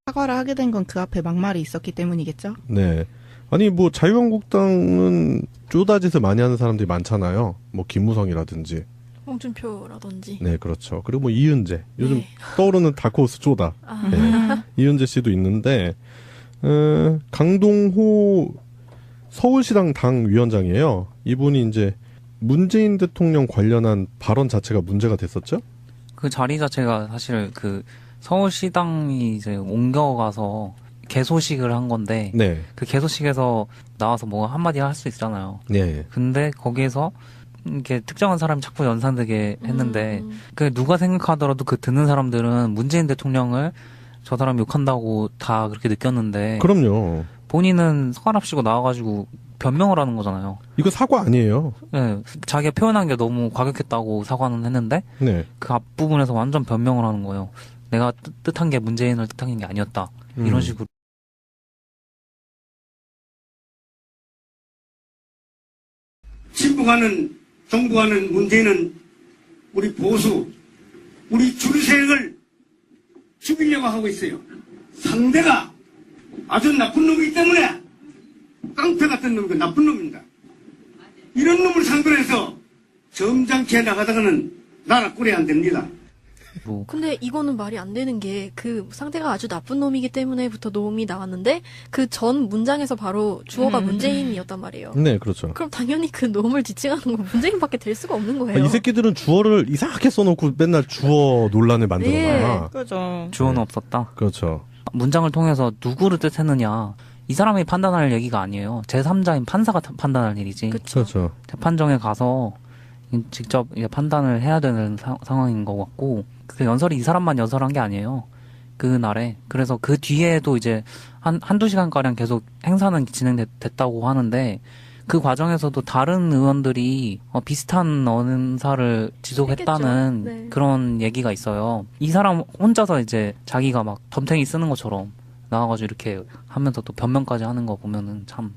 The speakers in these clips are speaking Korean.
사과를 하게 된 건 그 앞에 막말이 있었기 때문이겠죠? 네. 아니 뭐 자유한국당은 쪼다짓을 많이 하는 사람들이 많잖아요. 뭐 김무성이라든지. 홍준표라든지. 네, 그렇죠. 그리고 뭐 이은재. 요즘 네. 떠오르는 다크호스 쪼다. 네. 이은재 씨도 있는데 강동호 서울시당 당위원장이에요. 이분이 이제 문재인 대통령 관련한 발언 자체가 문제가 됐었죠? 그 자리 자체가 사실 그 서울시당이 이제 옮겨가서 개소식을 한 건데 네. 그 개소식에서 나와서 뭐 한마디 할 수 있잖아요. 네. 근데 거기에서 이렇게 특정한 사람이 자꾸 연상되게 했는데 그 누가 생각하더라도 그 듣는 사람들은 문재인 대통령을 저 사람 욕한다고 다 그렇게 느꼈는데 그럼요. 본인은 서랍시고 나와가지고 변명을 하는 거잖아요. 이거 사과 아니에요. 네, 자기가 표현한 게 너무 과격했다고 사과는 했는데 네. 그 앞부분에서 완전 변명을 하는 거예요. 내가 뜻한 게 문재인을 뜻한 게 아니었다. 이런 식으로. 진보가는 정부가는 문재인은 우리 보수, 우리 줄세력을 죽이려고 하고 있어요. 상대가 아주 나쁜 놈이기 때문에 깡패 같은 놈이고 나쁜 놈입니다. 이런 놈을 상대로 해서 점잖게 나가다가는 나라 꼴이 안 됩니다. 뭐. 근데 이거는 말이 안 되는 게 그 상대가 아주 나쁜 놈이기 때문에부터 놈이 나왔는데 그 전 문장에서 바로 주어가 문재인이었단 말이에요. 네, 그렇죠. 그럼 당연히 그 놈을 지칭하는 건 문재인밖에 될 수가 없는 거예요. 이 새끼들은 주어를 이상하게 써놓고 맨날 주어 논란을 만들어놔. 그죠. 주어는 없었다. 그렇죠. 문장을 통해서 누구를 뜻했느냐. 이 사람이 판단할 얘기가 아니에요. 제3자인 판사가 판단할 일이지. 그렇죠. 재판정에 가서 직접 이제 판단을 해야 되는 상황인 것 같고 그 연설이 이 사람만 연설한 게 아니에요. 그날에. 그래서 그 뒤에도 이제 한두 시간가량 계속 행사는 진행됐다고 하는데 그 과정에서도 다른 의원들이 비슷한 언사를 지속했다는 네. 그런 얘기가 있어요. 이 사람 혼자서 이제 자기가 막 덤탱이 쓰는 것처럼 나와가지고 이렇게 하면서 또 변명까지 하는 거 보면은 참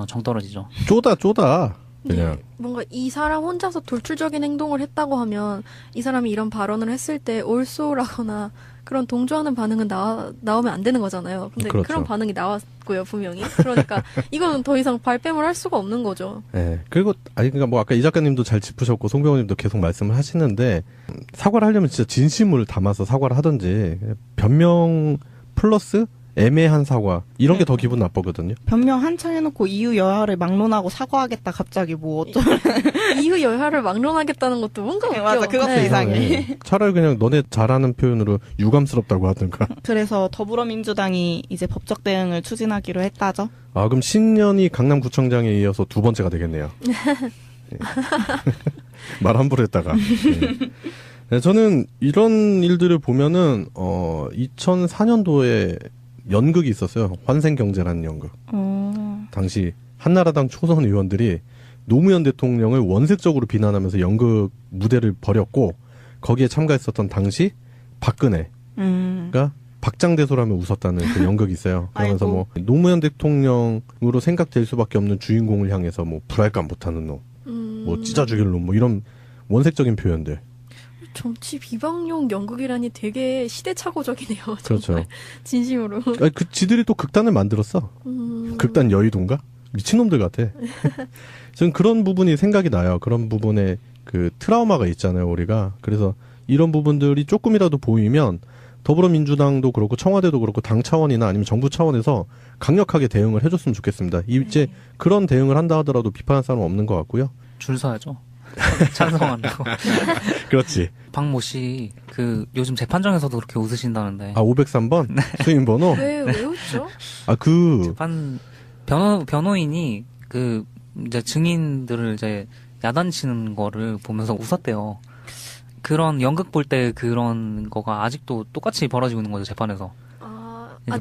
정 떨어지죠. 쪼다. 그냥. 네, 뭔가 이 사람 혼자서 돌출적인 행동을 했다고 하면 이 사람이 이런 발언을 했을 때 올소라거나 그런 동조하는 반응은 나오면 안 되는 거잖아요. 근데 그렇죠. 그런 반응이 나왔고요, 분명히. 그러니까 이거는 더 이상 발뺌을 할 수가 없는 거죠. 네. 그리고 그러니까 뭐 아까 이 작가님도 잘 짚으셨고 송병호님도 계속 말씀을 하시는데 사과를 하려면 진짜 진심을 담아서 사과를 하든지 변명 플러스 애매한 사과 이런 게 더 기분 나쁘거든요. 변명 한창 해놓고 이유 여하를 막론하고 사과하겠다 갑자기 뭐 어쩌 이후 여하를 막론하겠다는 것도 뭔가 웃겨. 맞아, 그것도 네. 이상해. 차라리 그냥 너네 잘하는 표현으로 유감스럽다고 하든가. 그래서 더불어민주당이 이제 법적 대응을 추진하기로 했다죠. 아 그럼 신년이 강남구청장에 이어서 두 번째가 되겠네요. 네. 말 함부로 했다가. 네. 네, 저는 이런 일들을 보면은 2004년도에 연극이 있었어요. 환생경제라는 연극. 당시 한나라당 초선 의원들이 노무현 대통령을 원색적으로 비난하면서 연극 무대를 벌였고 거기에 참가했었던 당시 박근혜가 박장대소라며 웃었다는 그 연극이 있어요. 그러면서 뭐 노무현 대통령으로 생각될 수밖에 없는 주인공을 향해서 뭐 불할감 못하는 놈, 뭐 찢어 죽일 놈, 뭐 이런 원색적인 표현들. 정치 비방용 연극이라니 되게 시대착오적이네요. 정말. 그렇죠. 진심으로. 아니, 그 지들이 또 극단을 만들었어. 극단 여의도인가? 미친놈들 같아. 저는 그런 부분이 생각이 나요. 그런 부분에 그 트라우마가 있잖아요, 우리가. 그래서 이런 부분들이 조금이라도 보이면 더불어민주당도 그렇고 청와대도 그렇고 당 차원이나 아니면 정부 차원에서 강력하게 대응을 해줬으면 좋겠습니다. 이제 그런 대응을 한다 하더라도 비판할 사람은 없는 것 같고요. 줄 서야죠. 찬성한다고. 그렇지. 박모 씨, 요즘 재판정에서도 그렇게 웃으신다는데. 503번? 수임 번호? 왜 웃죠? 변호인이 이제 증인들을 이제 야단치는 거를 보면서 웃었대요. 그런 연극 볼 때 그런 거가 아직도 똑같이 벌어지고 있는 거죠, 재판에서.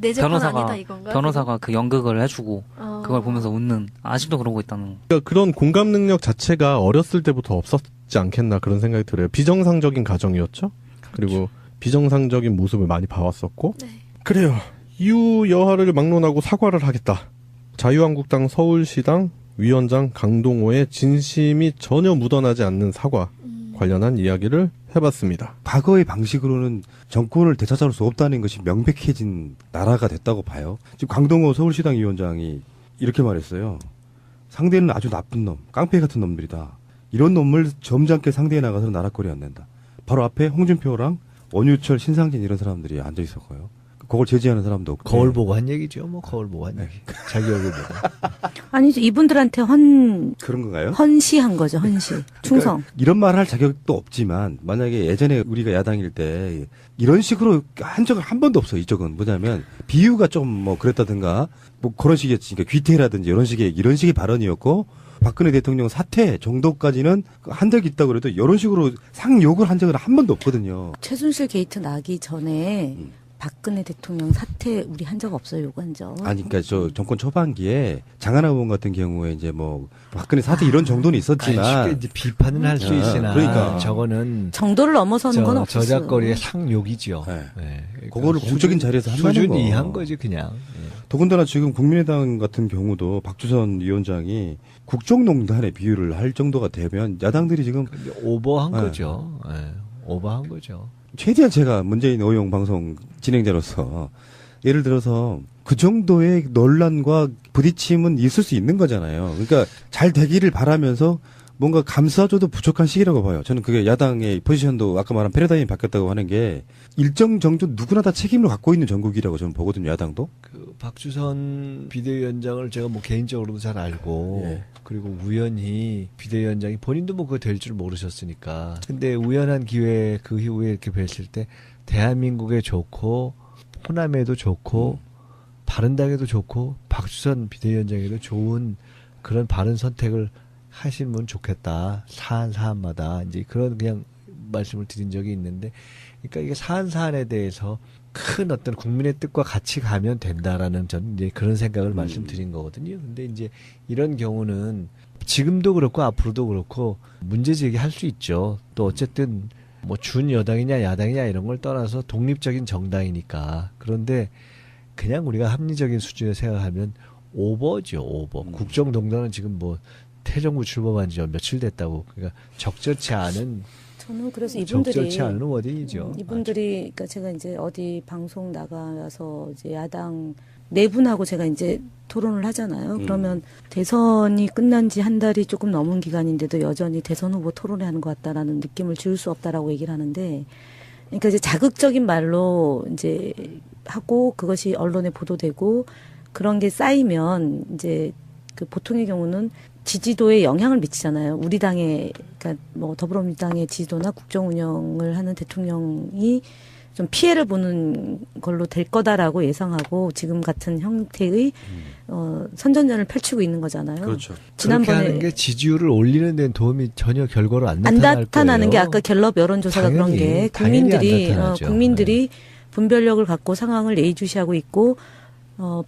내 재판 아니다 이건가? 변호사가 그 연극을 해주고 그걸 보면서 웃는, 아직도 그러고 있다는. 그러니까 그런 공감 능력 자체가 어렸을 때부터 없었지 않겠나 그런 생각이 들어요. 비정상적인 가정이었죠. 그리고 비정상적인 모습을 많이 봐왔었고. 네. 그래요. 이유 여하를 막론하고 사과를 하겠다. 자유한국당 서울시당 위원장 강동호의 진심이 전혀 묻어나지 않는 사과 관련한 이야기를 해봤습니다. 과거의 방식으로는 정권을 되찾아올 수 없다는 것이 명백해진 나라가 됐다고 봐요. 지금 강동호 서울시당 위원장이 이렇게 말했어요. 상대는 아주 나쁜 놈, 깡패 같은 놈들이다. 이런 놈을 점잖게 상대해 나가서 나라꼴이 안 된다. 바로 앞에 홍준표랑 원유철, 신상진 이런 사람들이 앉아 있었고요. 그걸 제지하는 사람도 없고. 거울 보고 한 얘기죠. 뭐 거울 보고 한 얘기. 자기 얼굴 보고. 아니죠. 이분들한테 그런 건가요? 헌시한 거죠. 헌시. 충성. 그러니까 이런 말을 할 자격도 없지만 만약에 예전에 우리가 야당일 때 이런 식으로 한 적은 한 번도 없어요. 이쪽은 뭐냐면 비유가 좀 뭐 그랬다든가 뭐 그런 식이었지. 그러니까 귀태라든지 이런 식의 발언이었고 박근혜 대통령 사퇴 정도까지는 한 적이 있다고 그래도 이런 식으로 상욕을 한 적은 한 번도 없거든요. 최순실 게이트 나기 전에 박근혜 대통령 사퇴 우리 한 적 없어요. 요구한 적. 아니, 그러니까 저 정권 초반기에 장하나 의원 같은 경우에 이제 뭐 박근혜 사퇴 이런 정도는 있었지만 아니, 쉽게 이제 비판은 할 수 있으나 그러니까. 저거는 정도를 넘어서는 건 없었어요. 저작거리의 상욕이죠. 네. 네. 그러니까 그거를 공적인 자리에서 한다는 수준 거. 이한 거지 그냥. 네. 더군다나 지금 국민의당 같은 경우도 박주선 위원장이 국정농단에 비유를 할 정도가 되면 야당들이 지금 근데 오버한 네. 거죠. 네. 오버한 거죠. 최대한 제가 문재인 어용 방송 진행자로서 예를 들어서 그 정도의 논란과 부딪힘은 있을 수 있는 거잖아요. 그러니까 잘 되기를 바라면서 뭔가 감싸줘도 부족한 시기라고 봐요. 저는 그게 야당의 포지션도 아까 말한 패러다임이 바뀌었다고 하는 게 일정 정도 누구나 다 책임을 갖고 있는 전국이라고 저는 보거든요. 야당도. 그 박주선 비대위원장을 제가 뭐 개인적으로도 잘 알고 예. 그리고 우연히 비대위원장이 본인도 뭐 그거 될 줄 모르셨으니까. 근데 우연한 기회에 그 이후에 이렇게 뵀을 때 대한민국에 좋고 호남에도 좋고 바른당에도 좋고 박주선 비대위원장에도 좋은 그런 바른 선택을 하시면 좋겠다. 사안마다 이제 그런 그냥 말씀을 드린 적이 있는데, 그러니까 이게 사안에 대해서 큰 어떤 국민의 뜻과 같이 가면 된다라는 저는 이제 그런 생각을 말씀드린 거거든요. 근데 이제 이런 경우는 지금도 그렇고 앞으로도 그렇고 문제 제기할 수 있죠. 또 어쨌든 뭐 준 여당이냐 야당이냐 이런 걸 떠나서 독립적인 정당이니까. 그런데 그냥 우리가 합리적인 수준에 생각하면 오버죠, 오버. 국정농단은 지금 뭐 태정부 출범한 지 며칠 됐다고. 그러니까 적절치 않은 저는 그래서 이분들이 적절치 않은 워딩이죠. 이분들이 그러니까 제가 이제 어디 방송 나가서 이제 야당 네 분하고 제가 이제 토론을 하잖아요. 그러면 대선이 끝난 지 한 달이 조금 넘은 기간인데도 여전히 대선 후보 토론회 하는 것 같다라는 느낌을 지울 수 없다라고 얘기를 하는데, 그러니까 이제 자극적인 말로 이제 하고 그것이 언론에 보도되고 그런 게 쌓이면 이제 그 보통의 경우는 지지도에 영향을 미치잖아요. 우리 당의, 그러니까 뭐 더불어민주당의 지지도나 국정 운영을 하는 대통령이 좀 피해를 보는 걸로 될 거다라고 예상하고 지금 같은 형태의 선전전을 펼치고 있는 거잖아요. 그렇죠. 그렇게 하는 게 지지율을 올리는 데는 도움이 전혀 결과로 안 안 나타날 나타나는 거예요. 게 아까 갤럽 여론조사가 그런 게 당연히 안 국민들이 나타나죠. 국민들이 분별력을 갖고 상황을 예의주시하고 있고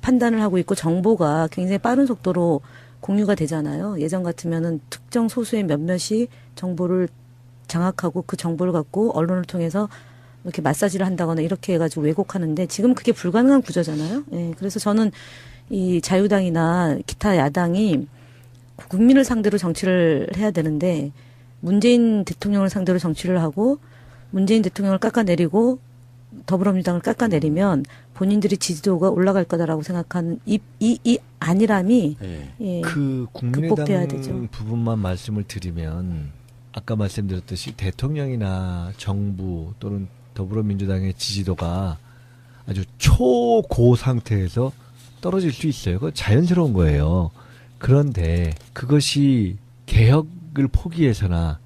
판단을 하고 있고 정보가 굉장히 빠른 속도로 공유가 되잖아요. 예전 같으면은 특정 소수의 몇몇이 정보를 장악하고 그 정보를 갖고 언론을 통해서 이렇게 마사지를 한다거나 이렇게 해가지고 왜곡하는데 지금 그게 불가능한 구조잖아요. 예, 그래서 저는 이 자유당이나 기타 야당이 국민을 상대로 정치를 해야 되는데 문재인 대통령을 상대로 정치를 하고 문재인 대통령을 깎아내리고 더불어민주당을 깎아내리면 본인들이 지지도가 올라갈 거다라고 생각하는 이 안일함이 예, 그 극복돼야 되죠. 국민의당 부분만 말씀을 드리면 아까 말씀드렸듯이 대통령이나 정부 또는 더불어민주당의 지지도가 아주 초고 상태에서 떨어질 수 있어요. 그건 자연스러운 거예요. 그런데 그것이 개혁을 포기해서나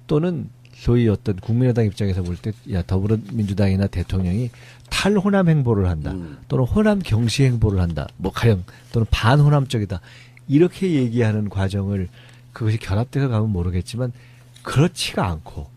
또는 소위 어떤 국민의당 입장에서 볼 때 야 더불어민주당이나 대통령이 탈호남 행보를 한다 또는 호남 경시 행보를 한다 뭐 가령 또는 반호남적이다 이렇게 얘기하는 과정을 그것이 결합돼서 가면 모르겠지만 그렇지가 않고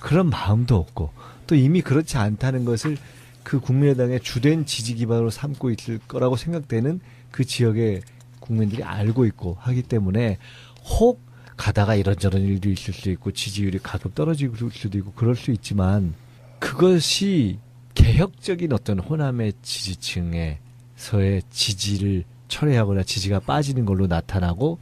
그런 마음도 없고 또 이미 그렇지 않다는 것을 그 국민의당의 주된 지지 기반으로 삼고 있을 거라고 생각되는 그 지역의 국민들이 알고 있고 하기 때문에 혹 가다가 이런저런 일도 있을 수 있고 지지율이 가끔 떨어질 수도 있고 그럴 수 있지만 그것이 개혁적인 어떤 호남의 지지층에서의 지지를 철회하거나 지지가 빠지는 걸로 나타나고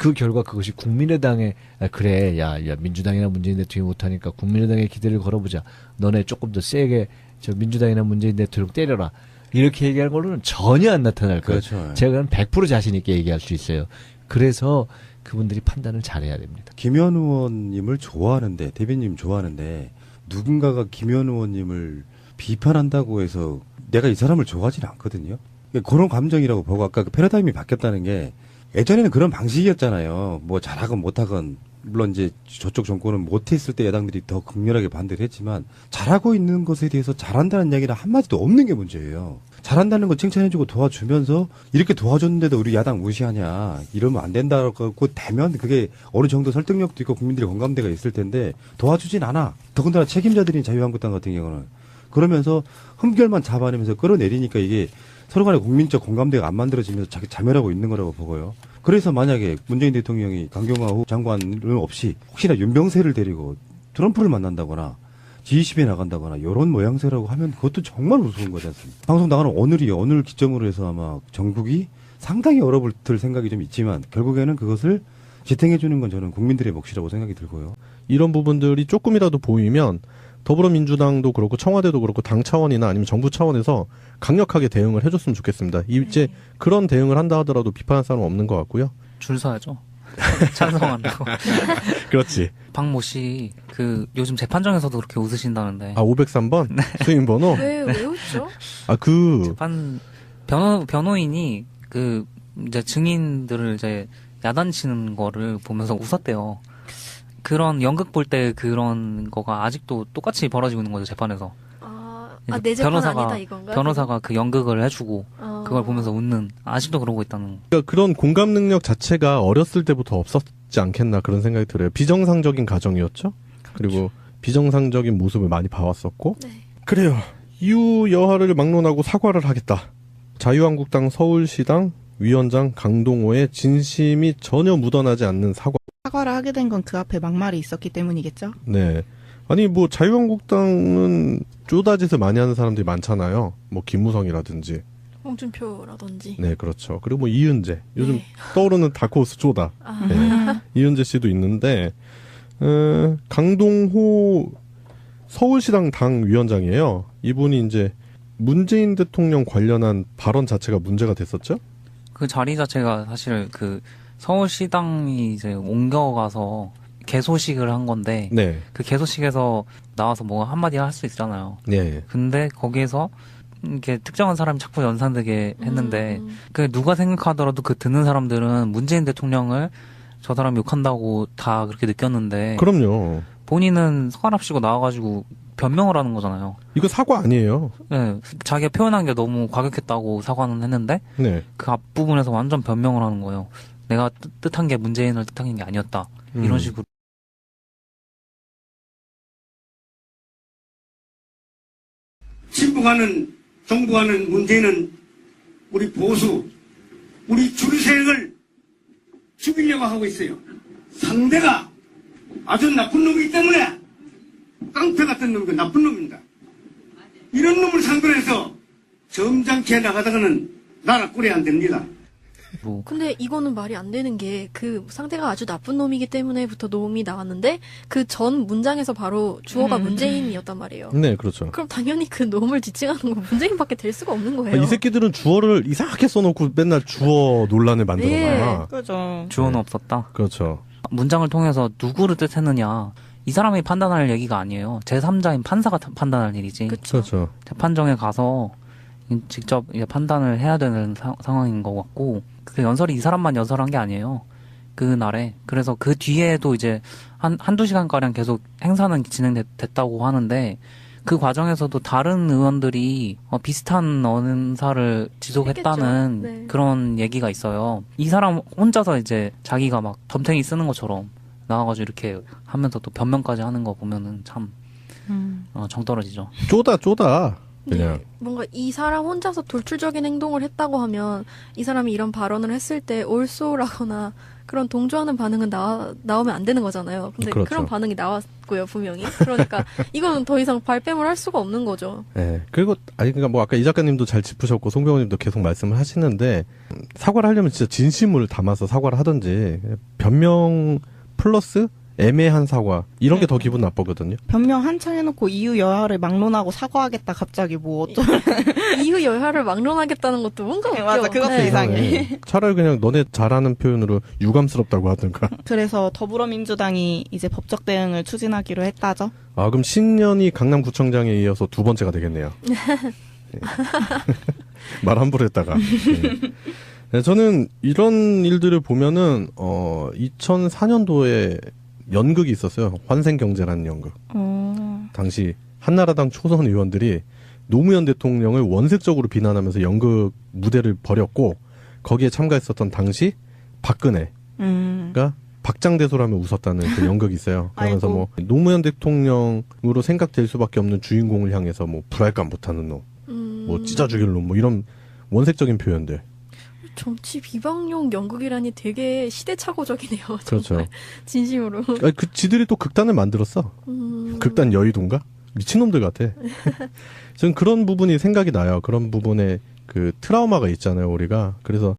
그 결과 그것이 국민의당에 그래 야 민주당이나 문재인 대통령이 못하니까 국민의당에 기대를 걸어보자. 너네 조금 더 세게 저 민주당이나 문재인 대통령 때려라. 이렇게 얘기하는 걸로는 전혀 안 나타날 거예요. 그렇죠. 제가 100% 자신 있게 얘기할 수 있어요. 그래서 그분들이 판단을 잘해야 됩니다. 김현 의원님을 좋아하는데, 대변님 좋아하는데, 누군가가 김현 의원님을 비판한다고 해서 내가 이 사람을 좋아하지는 않거든요. 그런 감정이라고 보고, 아까 그 패러다임이 바뀌었다는 게, 예전에는 그런 방식이었잖아요. 뭐 잘하건 못하건, 물론 이제 저쪽 정권은 못했을 때 여당들이 더 극렬하게 반대를 했지만, 잘하고 있는 것에 대해서 잘한다는 이야기는 한마디도 없는 게 문제예요. 잘한다는 거 칭찬해주고 도와주면서 이렇게 도와줬는데도 우리 야당 무시하냐, 이러면 안 된다고 되면 그게 어느 정도 설득력도 있고 국민들의 공감대가 있을 텐데 도와주진 않아. 더군다나 책임자들인 자유한국당 같은 경우는 그러면서 흠결만 잡아내면서 끌어내리니까 이게 서로 간의 국민적 공감대가 안 만들어지면서 자기 자멸하고 있는 거라고 보고요. 그래서 만약에 문재인 대통령이 강경화 장관을 없이 혹시나 윤병세를 데리고 트럼프를 만난다거나 G20에 나간다거나 이런 모양새라고 하면 그것도 정말 우스운 거지 않습니까? 방송 나가는 오늘이요. 오늘 기점으로 해서 아마 전국이 상당히 얼어붙을 생각이 좀 있지만 결국에는 그것을 지탱해 주는 건 저는 국민들의 몫이라고 생각이 들고요. 이런 부분들이 조금이라도 보이면 더불어민주당도 그렇고 청와대도 그렇고 당 차원이나 아니면 정부 차원에서 강력하게 대응을 해줬으면 좋겠습니다. 이제 그런 대응을 한다 하더라도 비판할 사람은 없는 것 같고요. 줄 서야죠. 찬성한다고. 그렇지. 박모 씨, 요즘 재판정에서도 그렇게 웃으신다는데. 503번? 수임 번호? 왜 웃죠? 변호인이 이제 증인들을 이제 야단치는 거를 보면서 웃었대요. 그런 연극 볼 때 그런 거가 아직도 똑같이 벌어지고 있는 거죠, 재판에서. 내 재판 아니다 이건가? 변호사가 그 연극을 해주고 그걸 보면서 웃는, 아직도 그러고 있다는. 그러니까 그런 공감 능력 자체가 어렸을 때부터 없었지 않겠나 그런 생각이 들어요. 비정상적인 가정이었죠. 그리고 비정상적인 모습을 많이 봐왔었고. 네. 그래요. 이후 여하를 막론하고 사과를 하겠다. 자유한국당 서울시당 위원장 강동호의 진심이 전혀 묻어나지 않는 사과를 하게 된 건 그 앞에 막말이 있었기 때문이겠죠? 네. 아니 뭐 자유한국당은 쪼다짓을 많이 하는 사람들이 많잖아요. 뭐 김무성이라든지. 홍준표라든지. 네, 그렇죠. 그리고 뭐 이은재. 요즘 네. 떠오르는 다크호스 쪼다. 네. 이은재 씨도 있는데 강동호 서울시당 당 위원장이에요. 이분이 이제 문재인 대통령 관련한 발언 자체가 문제가 됐었죠? 그 자리 자체가 사실 서울시당이 이제 옮겨가서 개소식을 한 건데. 네. 그 개소식에서 나와서 뭐 한마디 할 수 있잖아요. 네. 근데 거기에서 이렇게 특정한 사람이 자꾸 연상되게 했는데, 누가 생각하더라도 듣는 사람들은 문재인 대통령을 저 사람 욕한다고 다 그렇게 느꼈는데. 그럼요. 본인은 서갑시고 나와가지고 변명을 하는 거잖아요. 이거 사과 아니에요. 네. 자기가 표현한 게 너무 과격했다고 사과는 했는데, 네. 그 앞부분에서 완전 변명을 하는 거예요. 내가 뜻한 게 문재인을 뜻한 게 아니었다. 이런 식으로. 진보가는 정부가는 문재인은 우리 보수, 우리 줄세를 죽이려고 하고 있어요. 상대가 아주 나쁜 놈이기 때문에 깡패 같은 놈이 나쁜 놈입니다. 이런 놈을 상대로 해서 점잖게 나가다가는 나라 꼴이 안 됩니다. 근데 이거는 말이 안 되는 게 상대가 아주 나쁜 놈이기 때문에부터 놈이 나왔는데 그 전 문장에서 바로 주어가 문재인이었단 말이에요. 네, 그렇죠. 그럼 당연히 그 놈을 지칭하는 건 문재인밖에 될 수가 없는 거예요. 이 새끼들은 주어를 이상하게 써놓고 맨날 주어 논란을 만들어놔. 그죠. 주어는 없었다. 그렇죠. 문장을 통해서 누구를 뜻했느냐. 이 사람이 판단할 얘기가 아니에요. 제3자인 판사가 판단할 일이지. 그렇죠. 재판정에 가서 직접 이제 판단을 해야 되는 상황인 것 같고, 그 연설이 이 사람만 연설한 게 아니에요. 그날에. 그래서 그 뒤에도 이제 한두 시간가량 계속 행사는 진행됐다고 하는데, 그 과정에서도 다른 의원들이 비슷한 언사를 지속했다는 네. 그런 얘기가 있어요. 이 사람 혼자서 이제 자기가 막 덤탱이 쓰는 것처럼 나와가지고 이렇게 하면서 또 변명까지 하는 거 보면은 참 정 떨어지죠. 쪼다. 그냥. 네, 뭔가 이 사람 혼자서 돌출적인 행동을 했다고 하면 이 사람이 이런 발언을 했을 때 올소라거나 그런 동조하는 반응은 나오면 안 되는 거잖아요. 근데 그렇죠. 그런 반응이 나왔고요, 분명히. 그러니까 이건 더 이상 발뺌을 할 수가 없는 거죠. 예. 그리고 그러니까 뭐 아까 이 작가님도 잘 짚으셨고 송병호님도 계속 말씀을 하시는데 사과를 하려면 진짜 진심을 담아서 사과를 하든지 변명 플러스 애매한 사과 이런 게 더 기분 나쁘거든요. 변명 한창 해놓고 이유 여하를 막론하고 사과하겠다 갑자기 뭐 어쩌 이후 여하를 막론하겠다는 것도 뭔가 웃겨. 맞아, 그것도 네. 이상해. 예. 차라리 그냥 너네 잘하는 표현으로 유감스럽다고 하든가. 그래서 더불어민주당이 이제 법적 대응을 추진하기로 했다죠. 아 그럼 신년이 강남구청장에 이어서 두 번째가 되겠네요. 예. 말 함부로 했다가. 예. 네, 저는 이런 일들을 보면은 2004년도에 연극이 있었어요. 환생경제라는 연극. 당시 한나라당 초선 의원들이 노무현 대통령을 원색적으로 비난하면서 연극 무대를 벌였고 거기에 참가했었던 당시 박근혜가 박장대소라며 웃었다는 그 연극이 있어요. 그러면서 아이고. 뭐 노무현 대통령으로 생각될 수밖에 없는 주인공을 향해서 뭐 불할감 못하는 놈, 뭐 찢어 죽일 놈, 뭐 이런 원색적인 표현들. 정치 비방용 연극이라니 되게 시대착오적이네요. 그렇죠. 정말. 진심으로. 아니, 그 지들이 또 극단을 만들었어. 극단 여의도인가? 미친놈들 같아. 저는 그런 부분이 생각이 나요. 그런 부분에 그 트라우마가 있잖아요, 우리가. 그래서